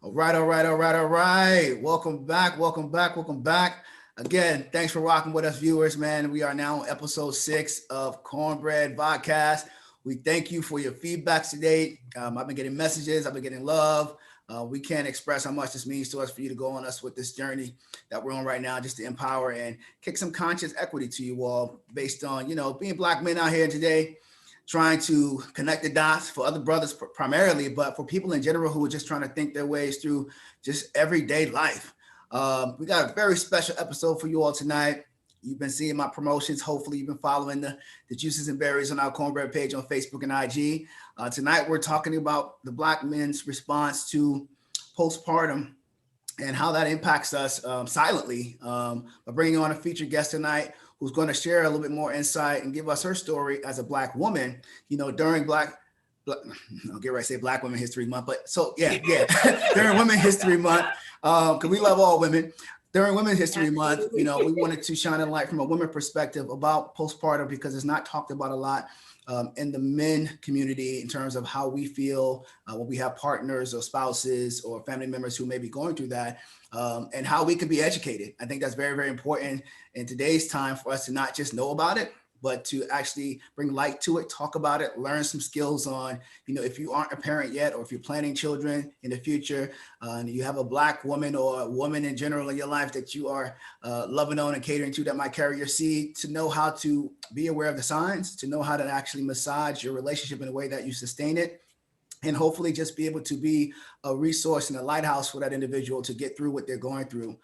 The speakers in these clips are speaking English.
All right, all right, all right, all right. Welcome back, welcome back, welcome back. Again, thanks for rocking with us, viewers, man. We are now on episode 6 of CorNbReaD Vodcast. We thank you for your feedback today. I've been getting messages, I've been getting love. We can't express how much this means to us for you to go on us with this journey that we're on right now, just to empower and kick some conscious equity to you all based on, being Black men out here today, trying to connect the dots for other brothers primarily, but for people in general who are just trying to think their ways through just everyday life. We got a very special episode for you all tonight. You've been seeing my promotions. Hopefully you've been following the juices and berries on our CorNbReaD page on Facebook and IG. Tonight we're talking about the Black men's response to postpartum and how that impacts us silently. By bringing on a featured guest tonight who's going to share a little bit more insight and give us her story as a Black woman, during Black Women History Month. But so, yeah, during Women History Month, because we love all women. During Women's History Month, we wanted to shine a light from a women perspective about postpartum because it's not talked about a lot in the men community in terms of how we feel when we have partners or spouses or family members who may be going through that, and how we can be educated. I think that's very, very important in today's time for us to not just know about it, but to actually bring light to it, talk about it, learn some skills on, if you aren't a parent yet, or if you're planning children in the future, and you have a Black woman or a woman in general in your life that you are loving on and catering to that might carry your seed, to know how to be aware of the signs, to know how to actually massage your relationship in a way that you sustain it, and hopefully just be able to be a resource and a lighthouse for that individual to get through what they're going through.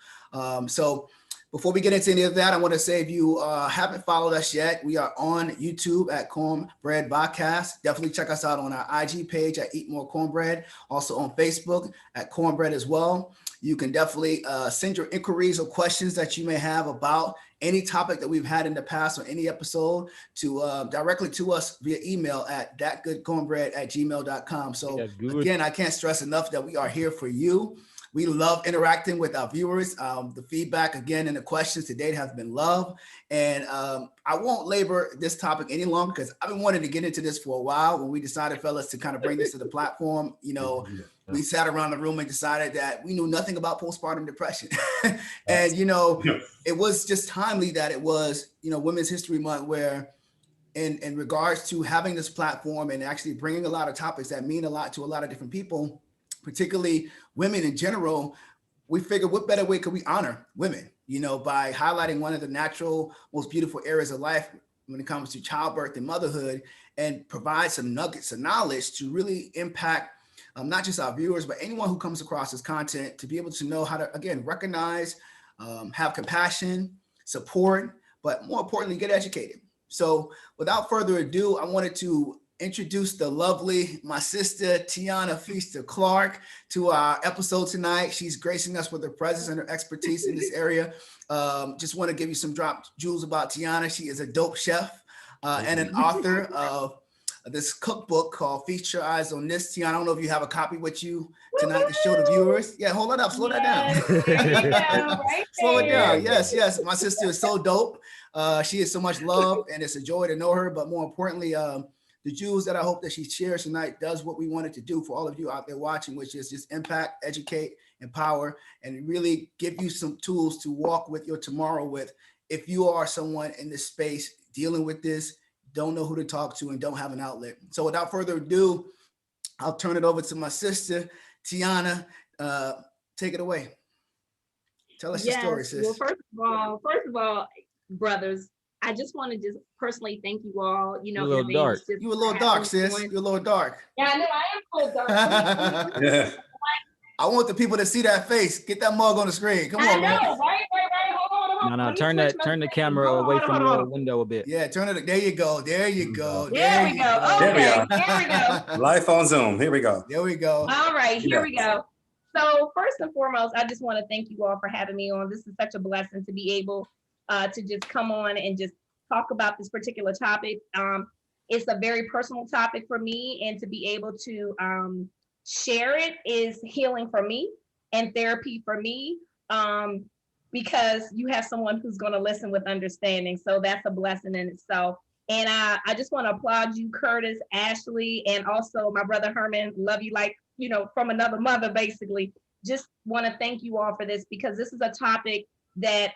So before we get into any of that, I want to say if you haven't followed us yet, we are on YouTube at CorNbReaD Vodcast. Definitely check us out on our IG page at Eat More CorNbReaD. Also on Facebook at CorNbReaD as well. You can definitely send your inquiries or questions that you may have about any topic that we've had in the past or any episode to directly to us via email at thatgoodcornbread@gmail.com. So again, I can't stress enough that we are here for you. We love interacting with our viewers. The feedback, again, and the questions to date has been love. And I won't labor this topic any longer because I've been wanting to get into this for a while. When we decided, fellas, to kind of bring this to the platform, we sat around the room and decided that we knew nothing about postpartum depression. And, it was just timely that it was, Women's History Month, where in regards to having this platform and actually bringing a lot of topics that mean a lot to a lot of different people, particularly women in general, we figured what better way could we honor women, by highlighting one of the natural, most beautiful areas of life when it comes to childbirth and motherhood, and provide some nuggets of knowledge to really impact not just our viewers, but anyone who comes across this content, to be able to know how to, again, recognize, have compassion, support, but more importantly, get educated. So without further ado, I wanted to introduce the lovely, my sister, Tianna Feaster Clark, to our episode tonight. She's gracing us with her presence and her expertise in this area. Just want to give you some drop jewels about Tianna. She is a dope chef and an author of this cookbook called Feast Your Eyes on This. Tianna, I don't know if you have a copy with you tonight to show the viewers. Yeah, hold it up, slow that down. Slow it down. Yes. My sister is so dope. She is so much love, and it's a joy to know her. But more importantly, the jewels that I hope that she shares tonight does what we wanted to do for all of you out there watching, which is just impact, educate, empower, and really give you some tools to walk with your tomorrow with. If you are someone in this space dealing with this, don't know who to talk to, and don't have an outlet. So without further ado, I'll turn it over to my sister, Tianna. Take it away. Tell us your story, sis. Well, first of all, brothers, I just want to just personally thank you all. You're a little dark. You a little dark, sis. You're a little dark. Yeah, I know I am a little dark. Yeah. I want the people to see that face. Get that mug on the screen. Come on, man. Right. Hold on. No, turn the camera away from the window a bit. Yeah, turn it. There you go. There we go. Okay, here we go. Life on Zoom. Here we go. There we go. All right, here we go. So first and foremost, I just want to thank you all for having me on. This is such a blessing to be able to just come on and just talk about this particular topic. It's a very personal topic for me, and to be able to share it is healing for me and therapy for me, because you have someone who's going to listen with understanding. So that's a blessing in itself. And I just want to applaud you, Curtis, Ashley, and also my brother Herman. Love you like, from another mother, basically. just want to thank you all for this, because this is a topic that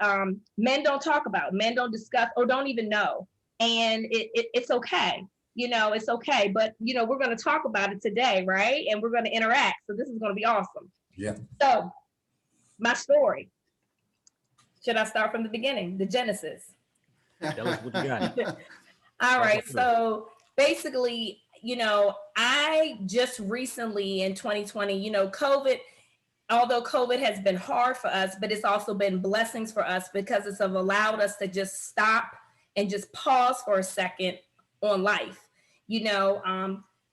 men don't talk about, men don't discuss, or don't even know. And it's okay. It's okay. But, we're going to talk about it today, right? And we're going to interact. So this is going to be awesome. Yeah. So my story. Should I start from the beginning, the genesis? Tell us what you got. All right. So basically, I just recently in 2020, COVID, although COVID has been hard for us, but it's also been blessings for us, because it's allowed us to just stop and just pause for a second on life.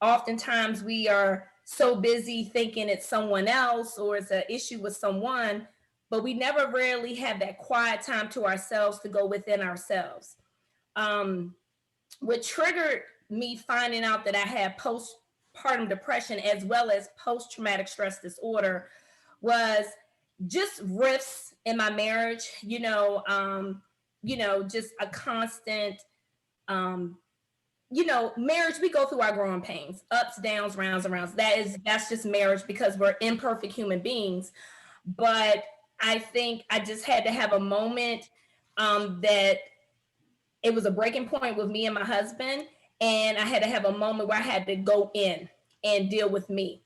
Oftentimes we are so busy thinking it's someone else or it's an issue with someone, but we never really have that quiet time to ourselves to go within ourselves. What triggered me finding out that I had postpartum depression as well as post-traumatic stress disorder was just rifts in my marriage, just a constant, marriage, we go through our growing pains, ups, downs, rounds and rounds. That's just marriage, because we're imperfect human beings. But I think I just had to have a moment that it was a breaking point with me and my husband. And I had to have a moment where I had to go in and deal with me.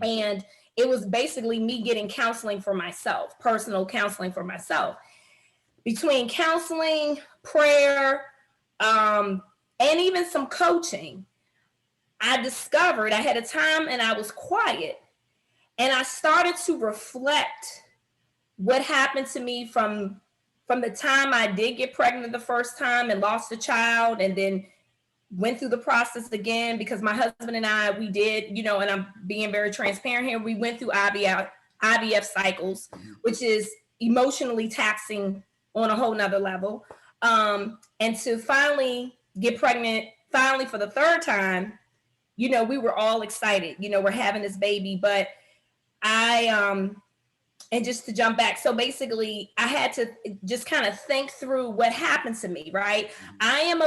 And it was basically me getting counseling for myself, personal counseling for myself. Between counseling, prayer, and even some coaching, I discovered I had a time and I was quiet. And I started to reflect what happened to me from the time I did get pregnant the first time and lost a child, and then went through the process again, because my husband and I, we did, and I'm being very transparent here, we went through IVF cycles, which is emotionally taxing on a whole nother level. And to finally get pregnant, for the third time, we were all excited, we're having this baby, but and just to jump back, so basically I had to just kind of think through what happened to me, right? I am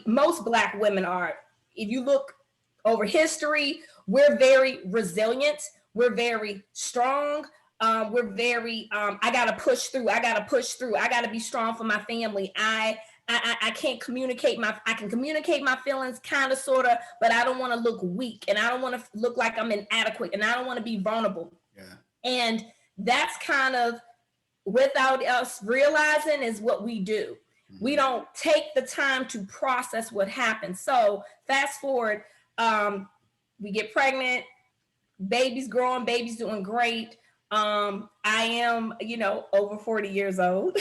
most Black women are, if you look over history, we're very resilient. We're very strong. We're very, I got to push through. I got to be strong for my family. I can't communicate I can communicate my feelings kind of, sort of, but I don't want to look weak, and I don't want to look like I'm inadequate, and I don't want to be vulnerable. Yeah. And that's kind of, without us realizing, is what we do. We don't take the time to process what happened. So fast forward, we get pregnant, baby's growing, baby's doing great. I am, over 40 years old.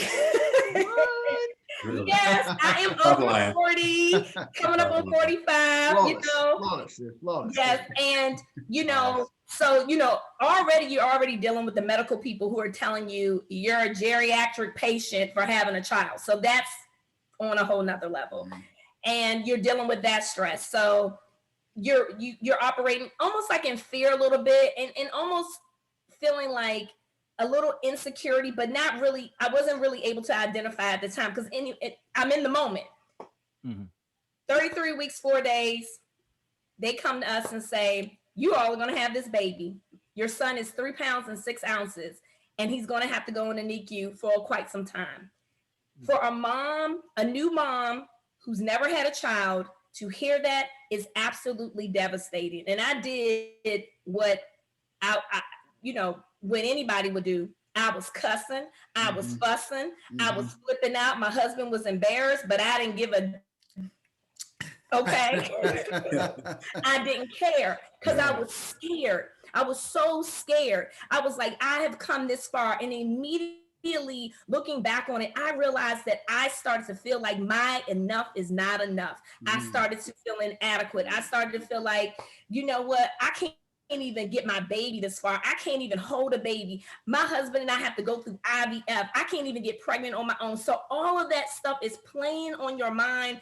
Really? Yes, I am over 40, coming up on 45, Flawless. Yes, and, so, you're already dealing with the medical people who are telling you you're a geriatric patient for having a child. So that's on a whole nother level. And you're dealing with that stress. So you're operating almost like in fear a little bit, and almost feeling like a little insecurity, but not really. I wasn't really able to identify at the time, because I'm in the moment. 33 weeks, 4 days, they come to us and say, you all are going to have this baby. Your son is 3 pounds and 6 ounces, and he's going to have to go in the NICU for quite some time. For a new mom who's never had a child, to hear that is absolutely devastating. And I did what what anybody would do. I was cussing, I was fussing, I was flipping out. My husband was embarrassed, but I didn't give a okay. I didn't care, because I was scared. I was so scared. I was like, I have come this far, and immediately looking back on it, I realized that I started to feel like my enough is not enough. I started to feel inadequate. I started to feel like, you know what, I can't even get my baby this far. I can't even hold a baby. My husband and I have to go through IVF. I can't even get pregnant on my own. So all of that stuff is playing on your mind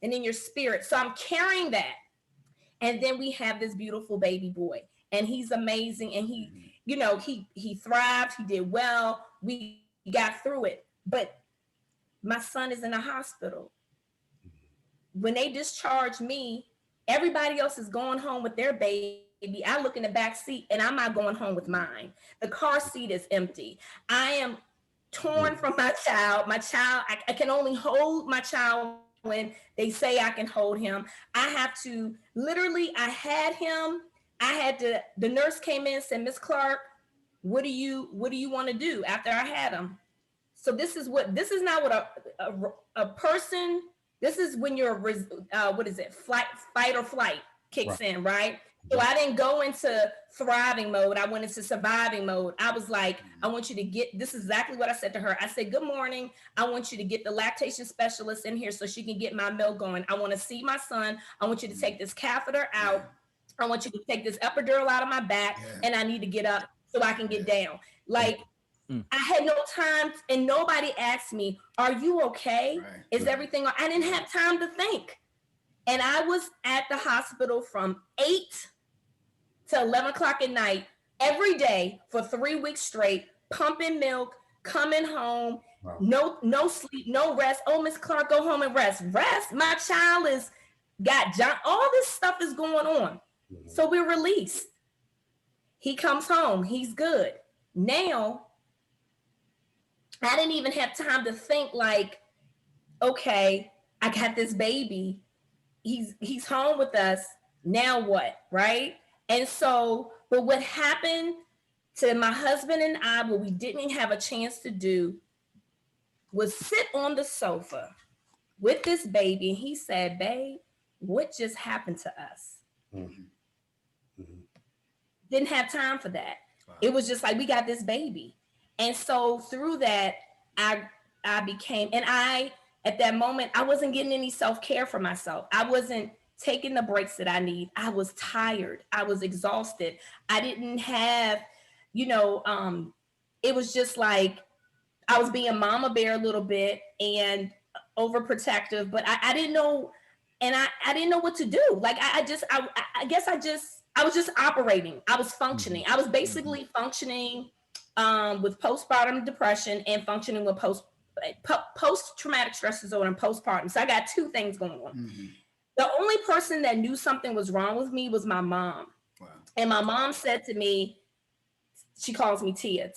and in your spirit. So I'm carrying that. And then we have this beautiful baby boy, and he's amazing. And he thrived. He did well. We got through it. But my son is in a hospital. When they discharged me, everybody else is going home with their baby. I look in the back seat and I'm not going home with mine. The car seat is empty. I am torn from my child. I can only hold my child when they say I can hold him. I have to literally, I had him. The nurse came in and said, Miss Clark, what do you want to do after I had him? So this is not what a person, this is when you're, what is it? Fight or flight kicks in, right? So I didn't go into thriving mode. I went into surviving mode. I was like, I want you to get, this is exactly what I said to her. I said, good morning. I want you to get the lactation specialist in here so she can get my milk going. I want to see my son. I want you to take this catheter out. I want you to take this epidural out of my back, and I need to get up so I can get down. Like, I had no time, and nobody asked me, are you okay? Is everything? I didn't have time to think. And I was at the hospital from 8 to 11 o'clock at night every day for 3 weeks straight, pumping milk, coming home, no sleep, no rest. Oh, Miss Clark, go home and rest. My child all this stuff is going on. So we're released. He comes home, he's good. Now, I didn't even have time to think like, okay, I got this baby. He's home with us. Now what, right? And so, but what happened to my husband and I, what we didn't have a chance to do was sit on the sofa with this baby. And he said, babe, what just happened to us? Didn't have time for that. Wow. It was just like, we got this baby. And so through that, I became, and at that moment, I wasn't getting any self-care for myself. I wasn't taking the breaks that I need. I was tired. I was exhausted. I didn't have, it was just like, I was being mama bear a little bit and overprotective, but I didn't know, and I didn't know what to do. Like, I was just operating. I was functioning. I was basically functioning with postpartum depression and functioning with post-traumatic stress disorder and postpartum. So I got two things going on. The only person that knew something was wrong with me was my mom. Wow. And my mom said to me, she calls me Tia,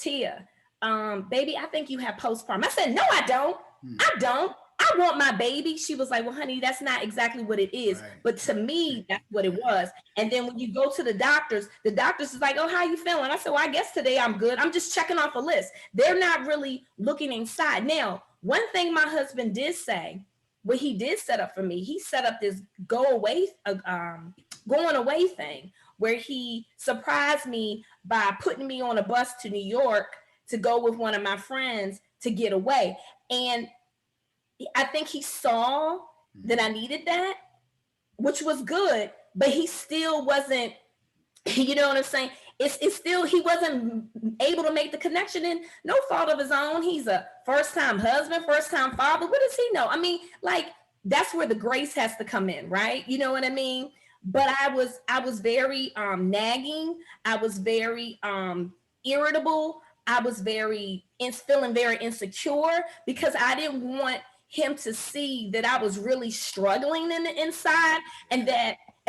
baby, I think you have postpartum. I said, no, I don't. I don't. I want my baby. She was like, well, honey, that's not exactly what it is. Right. But to me, that's what it was. And then when you go to the doctors is like, oh, how you feeling? I said, well, I guess today I'm good. I'm just checking off a list. They're not really looking inside. Now, one thing my husband did say, what he did set up for me, he set up this going away thing where he surprised me by putting me on a bus to New York to go with one of my friends to get away. And I think he saw that I needed that, which was good, but he still wasn't, you know what I'm saying? It's still, he wasn't able to make the connection, and no fault of his own. He's a first-time husband, first-time father. What does he know? I mean, like, that's where the grace has to come in, right? You know what I mean? But I was very nagging. I was very irritable. I was feeling very insecure because I didn't want him to see that I was really struggling in the inside, and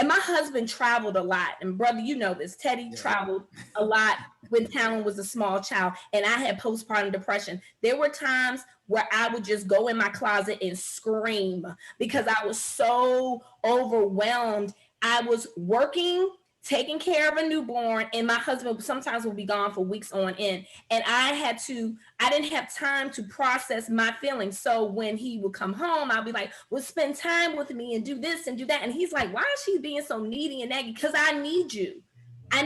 my husband traveled a lot. And brother, you know this, Teddy traveled a lot when Talon was a small child, and I had postpartum depression. There were times where I would just go in my closet and scream because I was so overwhelmed. I was working, taking care of a newborn, and my husband sometimes would be gone for weeks on end. And I didn't have time to process my feelings. So when he would come home, I'd be like, well, spend time with me and do this and do that. And he's like, why is she being so needy and naggy? Because I need you. I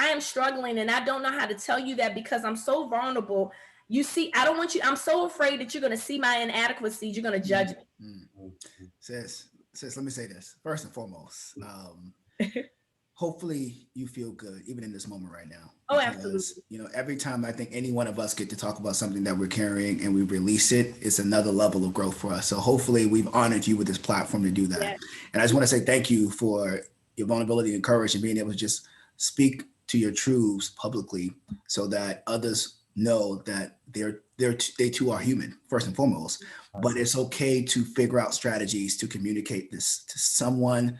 am struggling, and I don't know how to tell you that because I'm so vulnerable. You see, I don't want you, I'm so afraid that you're going to see my inadequacies. You're going to judge me. Sis, let me say this. First and foremost, hopefully you feel good even in this moment right now. Oh, absolutely. Every time I think any one of us get to talk about something that we're carrying and we release it, it's another level of growth for us. So hopefully we've honored you with this platform to do that. Yes. And I just want to say thank you for your vulnerability and courage and being able to just speak to your truths publicly so that others know that they too are human, first and foremost. But it's okay to figure out strategies to communicate this to someone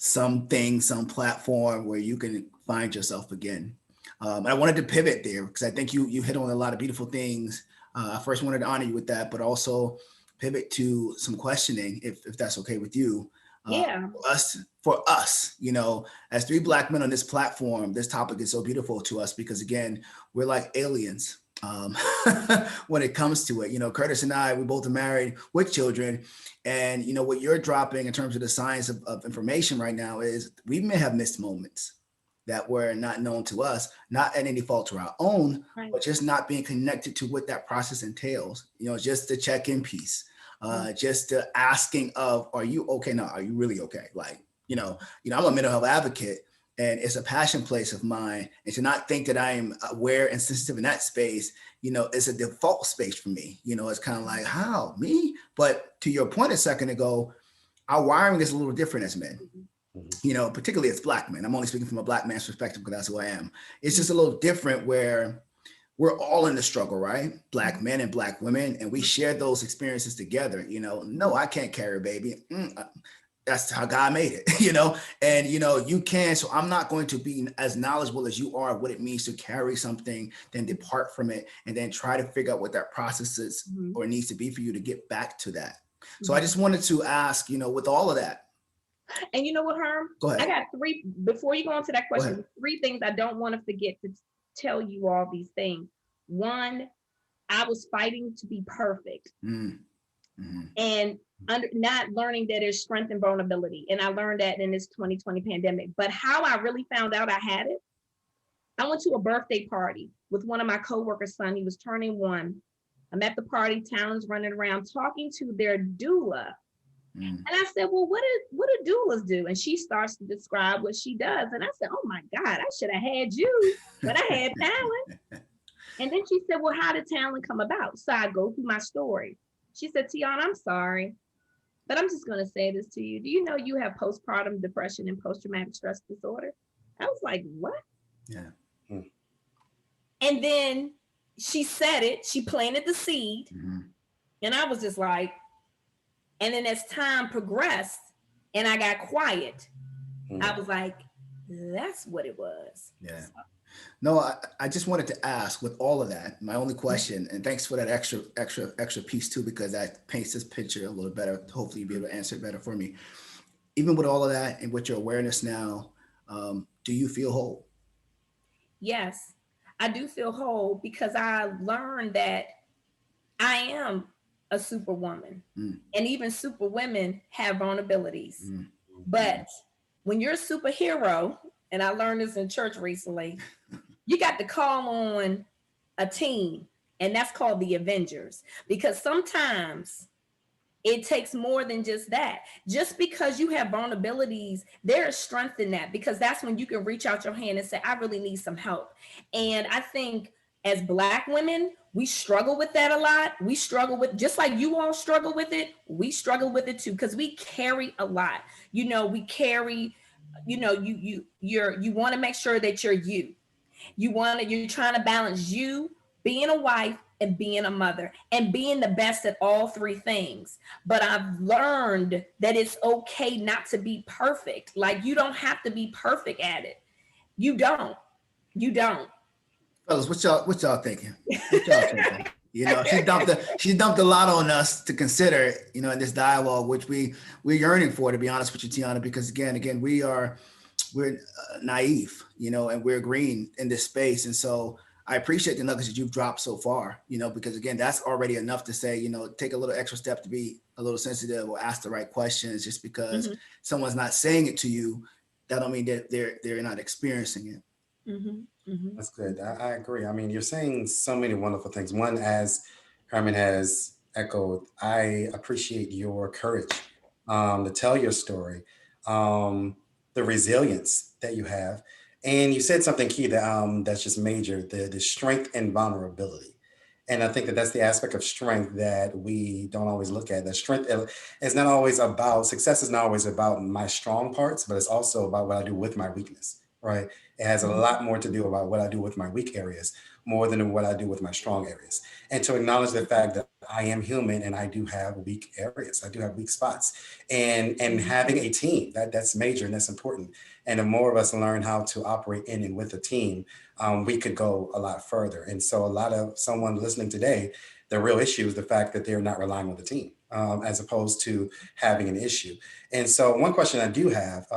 something, some platform where you can find yourself again. I wanted to pivot there because I think you hit on a lot of beautiful things. I first wanted to honor you with that, but also pivot to some questioning, if that's okay with you. Yeah. For us, as 3 Black men on this platform, this topic is so beautiful to us because, again, we're like aliens when it comes to it. Curtis and I, we both are married with children. And, what you're dropping in terms of the science of information right now is we may have missed moments that were not known to us, not at any fault to our own, Right. but just not being connected to what that process entails. Just the check-in piece. Just the asking of, are you okay now? Are you really okay? Like, I'm a mental health advocate and it's a passion place of mine. And to not think that I am aware and sensitive in that space, it's a default space for me. It's kind of like, how, me? But to your point a second ago, our wiring is a little different as men. Particularly as Black men. I'm only speaking from a Black man's perspective because that's who I am. It's just a little different where we're all in the struggle, right? Black men and Black women, and we share those experiences together. No, I can't carry a baby. That's how God made it, and you can. So I'm not going to be as knowledgeable as you are of what it means to carry something, then depart from it, and then try to figure out what that process is or needs to be for you to get back to that. So I just wanted to ask, with all of that. And you know what, Herm? Go ahead. I got 3, before you go on to that question, 3 things I don't want to forget to tell you all these things. 1, I was fighting to be perfect and not learning that there's strength and vulnerability. And I learned that in this 2020 pandemic. But how I really found out I had it, I went to a birthday party with one of my coworkers' son. He was turning 1. I'm at the party, Talon's running around talking to their doula. And I said, well, what do doulas do? And she starts to describe what she does. And I said, oh my God, I should have had you, but I had Talon. And then she said, well, how did Talon come about? So I go through my story. She said, Tianna, I'm sorry, but I'm just going to say this to you. Do you know you have postpartum depression and post-traumatic stress disorder? I was like, what? Yeah. And then she said it, she planted the seed. And I was just like, and then as time progressed and I got quiet, I was like, that's what it was. Yeah. No, I just wanted to ask with all of that, my only question, and thanks for that extra piece too, because that paints this picture a little better. Hopefully you'll be able to answer it better for me. Even with all of that and with your awareness now, do you feel whole? Yes, I do feel whole because I learned that I am a superwoman and even super women have vulnerabilities. But when you're a superhero, and I learned this in church recently, you got to call on a team, and that's called the Avengers, because sometimes it takes more than just that. Just because you have vulnerabilities, there is strength in that, because that's when you can reach out your hand and say, I really need some help. And I think as Black women, we struggle with that a lot. We struggle with, just like you all struggle with it, we struggle with it too, because we carry a lot. We carry, you want to make sure that you're you. You're trying to balance you being a wife and being a mother and being the best at all 3 things. But I've learned that it's okay not to be perfect. Like, you don't have to be perfect at it. You don't. Fellas, what y'all thinking? What y'all thinking? She dumped a lot on us to consider, in this dialogue, which we're yearning for, to be honest with you, Tianna, because again, we're naive, and we're green in this space. And so I appreciate the nuggets that you've dropped so far, because again, that's already enough to say, take a little extra step to be a little sensitive or ask the right questions. Just because someone's not saying it to you, that don't mean that they're not experiencing it. That's good. I agree. I mean, you're saying so many wonderful things. One, as Herman has echoed, I appreciate your courage to tell your story, the resilience that you have. And you said something key that that's just major, the strength and vulnerability. And I think that's the aspect of strength that we don't always look at. That strength is not always about, success is not always about my strong parts, but it's also about what I do with my weakness, right? It has a lot more to do about what I do with my weak areas more than what I do with my strong areas. And to acknowledge the fact that I am human and I do have weak areas. I do have weak spots. And having a team, that's major and that's important. And the more of us learn how to operate in and with a team, we could go a lot further. And so a lot of someone listening today, the real issue is the fact that they're not relying on the team as opposed to having an issue. And so one question I do have,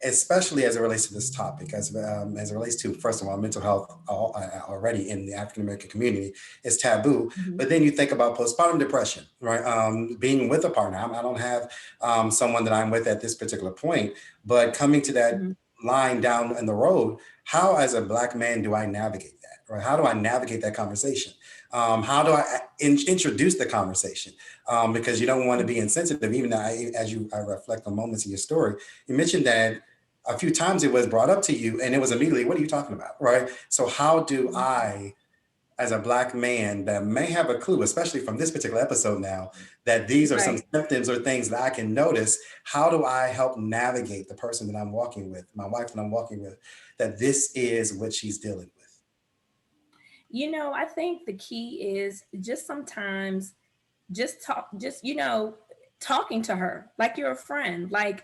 especially as it relates to this topic, as it relates to, first of all, mental health already in the African American community is taboo. But then you think about postpartum depression, right? Being with a partner. I don't have someone that I'm with at this particular point, but coming to that line down in the road, how as a Black man do I navigate that, right? How do I navigate that conversation? How do I introduce the conversation? Because you don't want to be insensitive, even as I reflect on moments in your story. You mentioned that a few times it was brought up to you and it was immediately, what are you talking about, right? So how do I, as a Black man that may have a clue, especially from this particular episode now, that these are some symptoms or things that I can notice, how do I help navigate the person that I'm walking with, my wife that I'm walking with, that this is what she's dealing with? You know, I think the key is just sometimes talking to her like you're a friend. Like,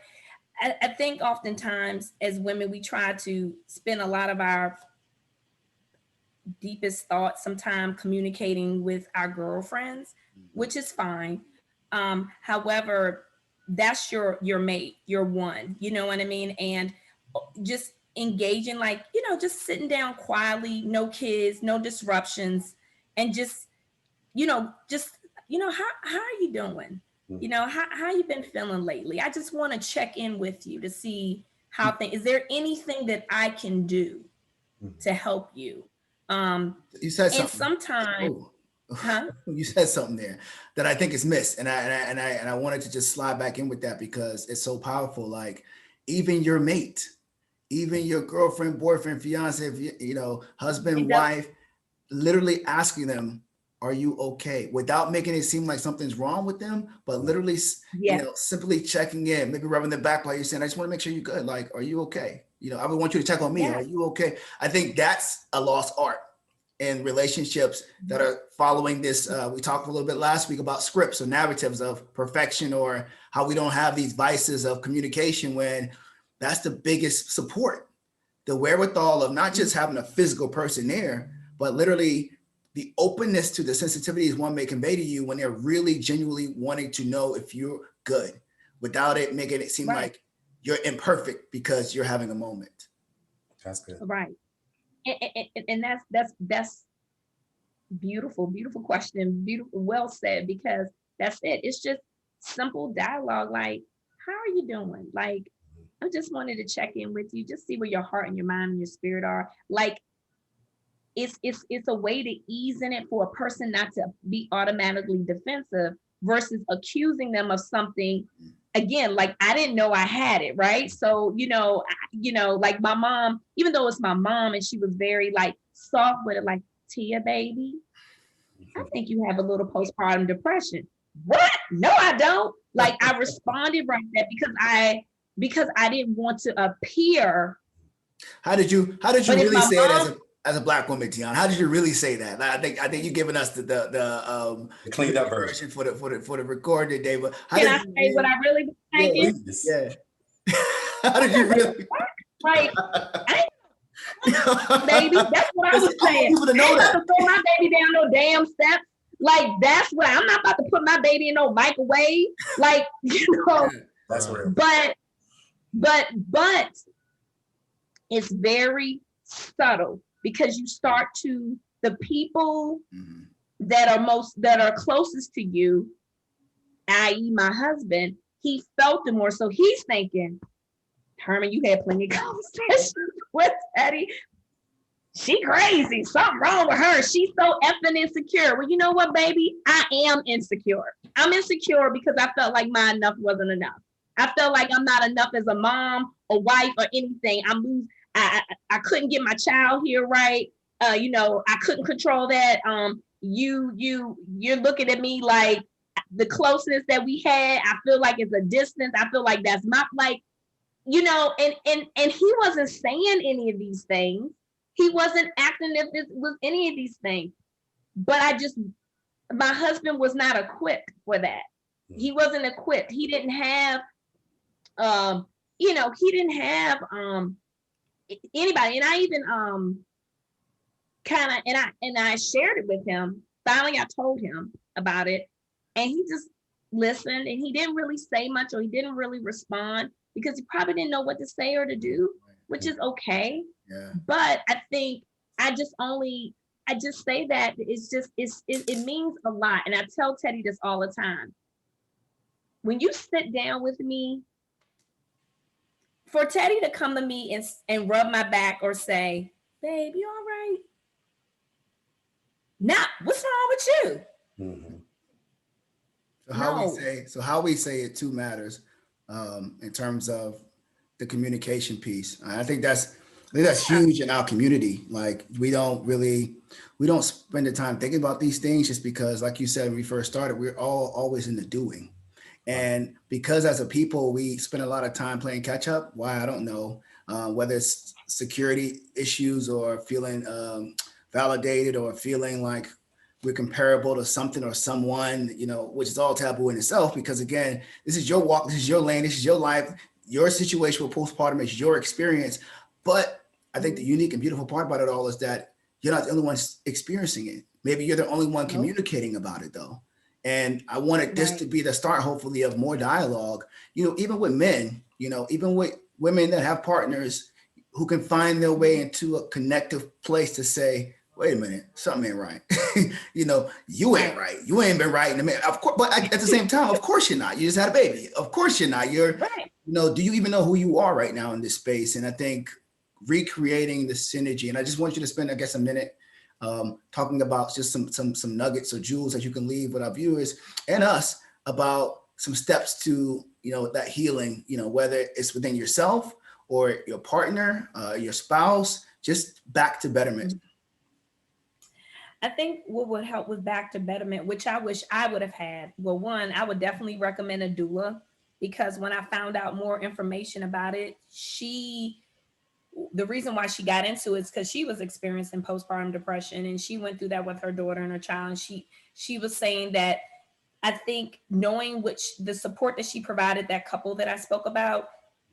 I think oftentimes as women, we try to spend a lot of our deepest thoughts sometimes communicating with our girlfriends, which is fine. However, that's your mate, your one, you know what I mean? And just engaging, like, just sitting down quietly, no kids, no disruptions, and just, how are you doing? How you been feeling lately? I just want to check in with you to see how things, is there anything that I can do to help you? You said something. And sometimes, You said something there that I think is missed. And I wanted to just slide back in with that because it's so powerful. Like even your mate, even your girlfriend, boyfriend, fiance, husband, wife, literally asking them, are you okay? Without making it seem like something's wrong with them, but literally, simply checking in, maybe rubbing their back while you're saying, I just want to make sure you're good. Like, are you okay? I would want you to check on me. Are you okay? I think that's a lost art in relationships that are following this. We talked a little bit last week about scripts or narratives of perfection, or how we don't have these vices of communication, when that's the biggest support, the wherewithal of not just having a physical person there, but literally the openness to the sensitivities one may convey to you when they're really genuinely wanting to know if you're good, without it making it seem like you're imperfect because you're having a moment. That's good. Right. And that's beautiful question, beautiful, well said, because that's it. It's just simple dialogue. Like, how are you doing? Like, I just wanted to check in with you, just see where your heart and your mind and your spirit are. Like, it's a way to ease in it for a person not to be automatically defensive versus accusing them of something. Again, like, I didn't know I had it, right? So, like my mom, even though it's my mom and she was very like soft with it, like, Tia, baby, I think you have a little postpartum depression. What? No, I don't. Like, I responded right there because I didn't want to appear. How did you really say it as a Black woman, Tianna? How did you really say that? I think you're giving us the cleaned up version for the record today. But can I say what I really was thinking? Yeah. How did you really? Right. Baby, that's what I was saying. I ain't about to throw my baby down no damn steps. Like, that's what I'm not about to put my baby in no microwave. Like, That's real. But it's very subtle, because you start to, the people that are closest to you, i.e. my husband, he felt it more. So he's thinking, Herman, you had plenty of conversations with Teddy. She crazy. Something wrong with her. She's so effing insecure. Well, you know what, baby? I am insecure. I'm insecure because I felt like my enough wasn't enough. I felt like I'm not enough as a mom, a wife, or anything. I couldn't get my child here right. I couldn't control that. You're looking at me like the closeness that we had, I feel like it's a distance. I feel like that's my, like, you know, and he wasn't saying any of these things. He wasn't acting if this was any of these things. But my husband was not equipped for that. He wasn't equipped. He didn't have, he didn't have anybody. And I even kind of, and I shared it with him. Finally, I told him about it, and he just listened, and he didn't really say much, or he didn't really respond because he probably didn't know what to say or to do, which is okay. Yeah. But I think I just say that it means a lot. And I tell Teddy this all the time. When you sit down with me, for Teddy to come to me and rub my back or say, babe, you all right? Nah, what's wrong with you? Mm-hmm. So how we say it too matters in terms of the communication piece. I think that's huge in our community. Like we don't spend the time thinking about these things just because, like you said, when we first started, we're all always in the doing. And because as a people, we spend a lot of time playing catch up. Why? I don't know. Whether it's security issues or feeling validated or feeling like we're comparable to something or someone, which is all taboo in itself. Because again, this is your walk, this is your lane, this is your life, your situation with postpartum is your experience. But I think the unique and beautiful part about it all is that you're not the only one experiencing it. Maybe you're the only one communicating about it though. And I wanted this to be the start, hopefully, of more dialogue, even with men, even with women that have partners who can find their way into a connective place to say, wait a minute, something ain't right. You ain't right. You ain't been right in a minute. Of course, but at the same time, of course you're not. You just had a baby. Of course you're not. You're, right. Do you even know who you are right now in this space? And I think recreating the synergy, and I just want you to spend, I guess, a minute talking about just some nuggets or jewels that you can leave with our viewers and us about some steps to, that healing, whether it's within yourself or your partner, your spouse, just back to betterment. I think what would help with back to betterment, which I wish I would have had, well, one, I would definitely recommend a doula, because when I found out more information about it, the reason why she got into it is because she was experiencing postpartum depression, and she went through that with her daughter and her child. And she was saying that, I think knowing the support that she provided that couple that I spoke about,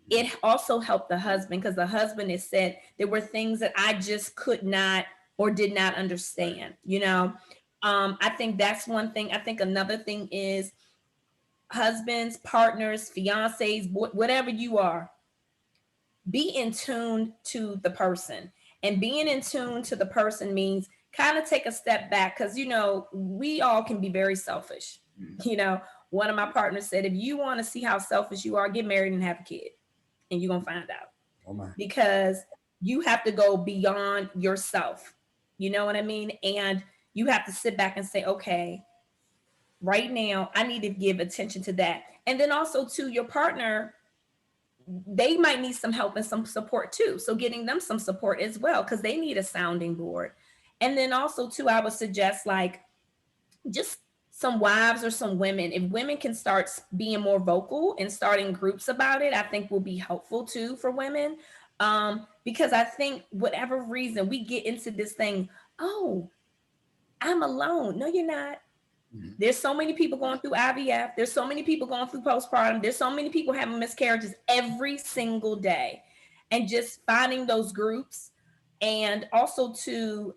it also helped the husband, because the husband has said there were things that I just could not or did not understand, I think that's one thing. I think another thing is husbands, partners, fiancés, whatever you are, be in tune to the person. And being in tune to the person means kind of take a step back, because we all can be very selfish. One of my partners said, if you want to see how selfish you are, get married and have a kid, and you're gonna find out. Oh my. Because you have to go beyond yourself, you know what I mean? And you have to sit back and say, okay, right now I need to give attention to that. And then also to your partner, they might need some help and some support too. So getting them some support as well, because they need a sounding board. And then also too, I would suggest like just some wives or some women, if women can start being more vocal and starting groups about it, I think will be helpful too for women. Because I think whatever reason we get into this thing, oh, I'm alone. No, you're not. There's so many people going through IVF. There's so many people going through postpartum. There's so many people having miscarriages every single day. And just finding those groups, and also to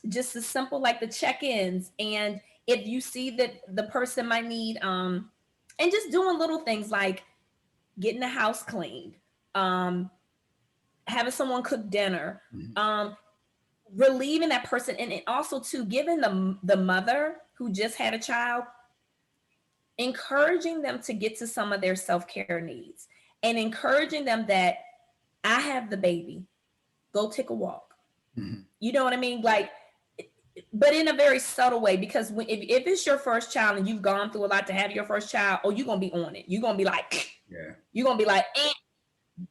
just as simple like the check-ins. And if you see that the person might need, and just doing little things like getting the house cleaned, having someone cook dinner, relieving that person, and also to giving the mother who just had a child, encouraging them to get to some of their self-care needs, and encouraging them that I have the baby, go take a walk. You know what I mean? Like, but in a very subtle way, because if it's your first child and you've gone through a lot to have your first child, you're gonna be on it. You're gonna be like, you're gonna be like,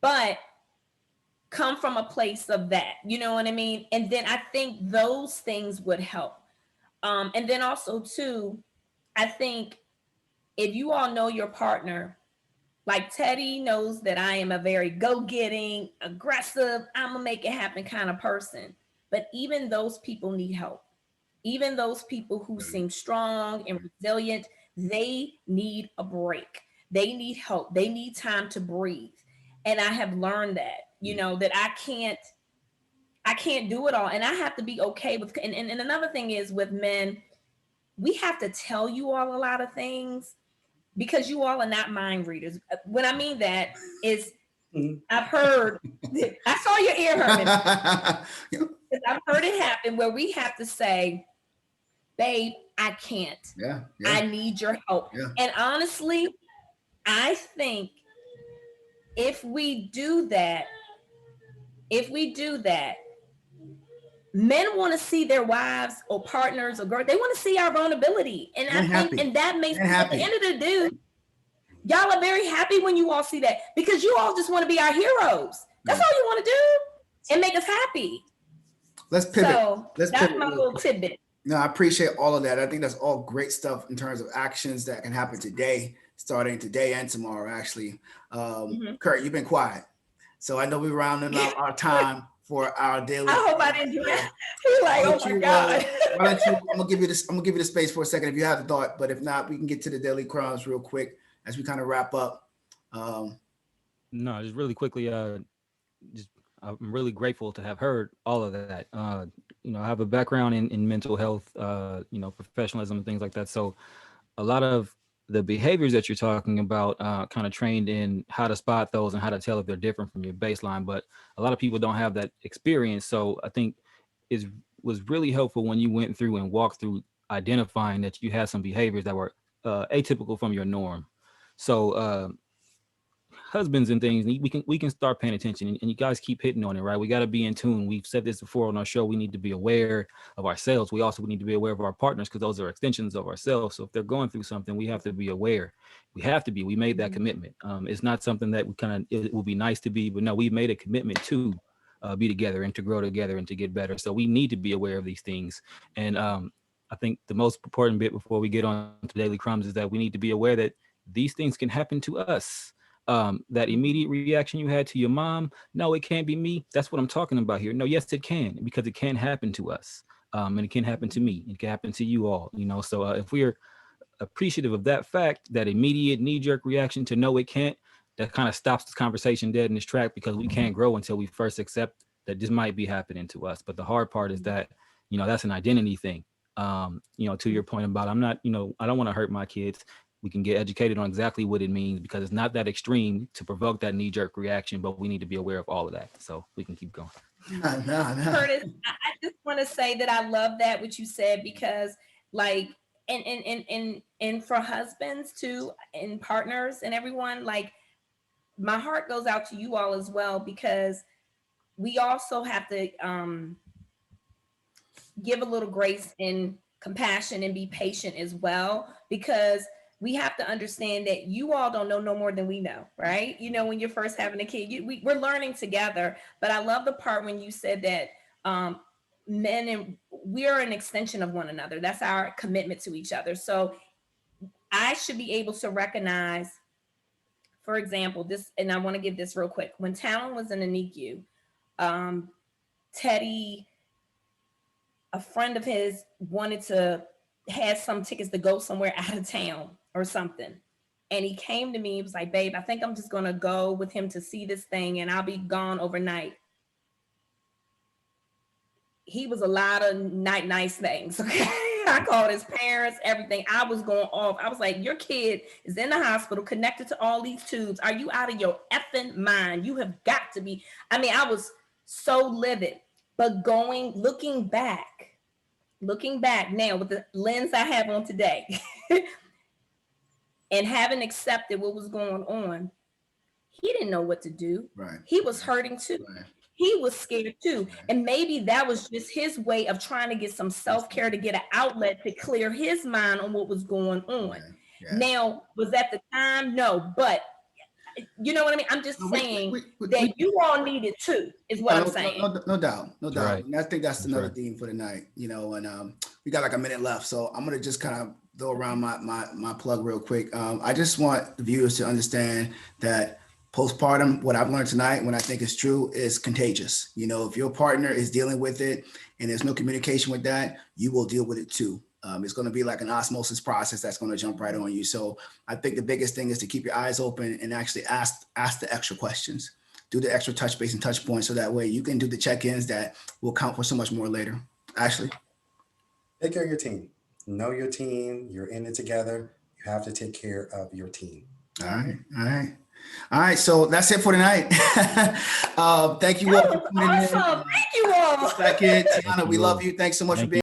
but come from a place of that, you know what I mean? And then I think those things would help. And then also too, I think if you all know your partner, Like Teddy knows that I am a very go-getting, aggressive, I'm gonna make it happen kind of person. But even those people need help. Even those people who seem strong and resilient, they need a break. They need help. They need time to breathe. And I have learned that, that I can't do it all. And I have to be okay with, and another thing is with men, we have to tell you all a lot of things because you all are not mind readers. What I mean that is, I've heard, I saw your ear, Herman. I've heard it happen where we have to say, babe, I can't. Yeah. I need your help. Yeah. And honestly, I think if we do that, men want to see their wives or partners or girls, they want to see our vulnerability. And I think, and that makes, at the end of the day, y'all are very happy when you all see that because you all just want to be our heroes. That's all you want to do and make us happy. Let's pivot. So that's my little tidbit. No, I appreciate all of that. I think that's all great stuff in terms of actions that can happen today, starting today and tomorrow, actually. Kurt, you've been quiet. So I know we're rounding out our time for our daily. I hope I didn't do that. You're like, oh my God. Why don't you, I'm gonna give you the space for a second if you have a thought, but if not, we can get to the daily crumbs real quick as we kind of wrap up. No, just really quickly, I'm really grateful to have heard all of that. I have a background in mental health, professionalism and things like that. So a lot of the behaviors that you're talking about kind of trained in how to spot those and how to tell if they're different from your baseline. But a lot of people don't have that experience. So I think it was really helpful when you went through and walked through identifying that you had some behaviors that were atypical from your norm. So husbands and things, we can start paying attention, and you guys keep hitting on it, right? We got to be in tune. We've said this before on our show. We need to be aware of ourselves. We also need to be aware of our partners because those are extensions of ourselves. So if they're going through something, we have to be aware. We made that commitment. It's not something that it will be nice to be, but no, we made a commitment to be together and to grow together and to get better. So we need to be aware of these things. And I think the most important bit before we get on to Daily Crumbs is that we need to be aware that these things can happen to us. That immediate reaction you had to your mom, no, it can't be me. That's what I'm talking about here. No, yes, it can, because it can happen to us. And it can happen to me. It can happen to you all, So if we're appreciative of that fact, that immediate knee-jerk reaction to no, it can't, that kind of stops this conversation dead in its track because we can't grow until we first accept that this might be happening to us. But the hard part is that, that's an identity thing. To your point about, I'm not, I don't want to hurt my kids. We can get educated on exactly what it means because it's not that extreme to provoke that knee-jerk reaction, but we need to be aware of all of that. So we can keep going. No. Curtis, I just want to say that I love that what you said because like, and for husbands too, and partners and everyone, like my heart goes out to you all as well because we also have to give a little grace and compassion and be patient as well because we have to understand that you all don't know no more than we know, right? When you're first having a kid, we're learning together. But I love the part when you said that men and we are an extension of one another. That's our commitment to each other. So I should be able to recognize, for example, this, and I want to give this real quick. When Talon was in the NICU, Teddy, a friend of his, had some tickets to go somewhere out of town or something. And he came to me, he was like, babe, I think I'm just going to go with him to see this thing and I'll be gone overnight. He was a lot of nice things, okay? I called his parents, everything. I was going off. I was like, your kid is in the hospital connected to all these tubes. Are you out of your effing mind? You have got to be. I mean, I was so livid. But looking back now with the lens I have on today and having accepted what was going on, he didn't know what to do. Right. He was hurting too. Right. He was scared too. Right. And maybe that was just his way of trying to get some self-care to get an outlet to clear his mind on what was going on. Right. Yeah. Now, was that the time? No, but you know what I mean? I'm just saying that you all need it too, is what I'm saying. No doubt. Right. And I think that's another theme for the night, and we got like a minute left. So I'm going to just kind of throw around my plug real quick. I just want the viewers to understand that postpartum, what I've learned tonight, when I think is true, is contagious. You know, if your partner is dealing with it and there's no communication with that, you will deal with it too. It's going to be like an osmosis process that's going to jump right on you. So I think the biggest thing is to keep your eyes open and actually ask the extra questions, do the extra touch base and touch points, so that way you can do the check-ins that will count for so much more later. Ashley? Take care of your team. Know your team. You're in it together. You have to take care of your team. All right. So that's it for tonight. Thank you all for tuning in. Awesome. Thank you all. Tianna, we love you. Thanks so much for being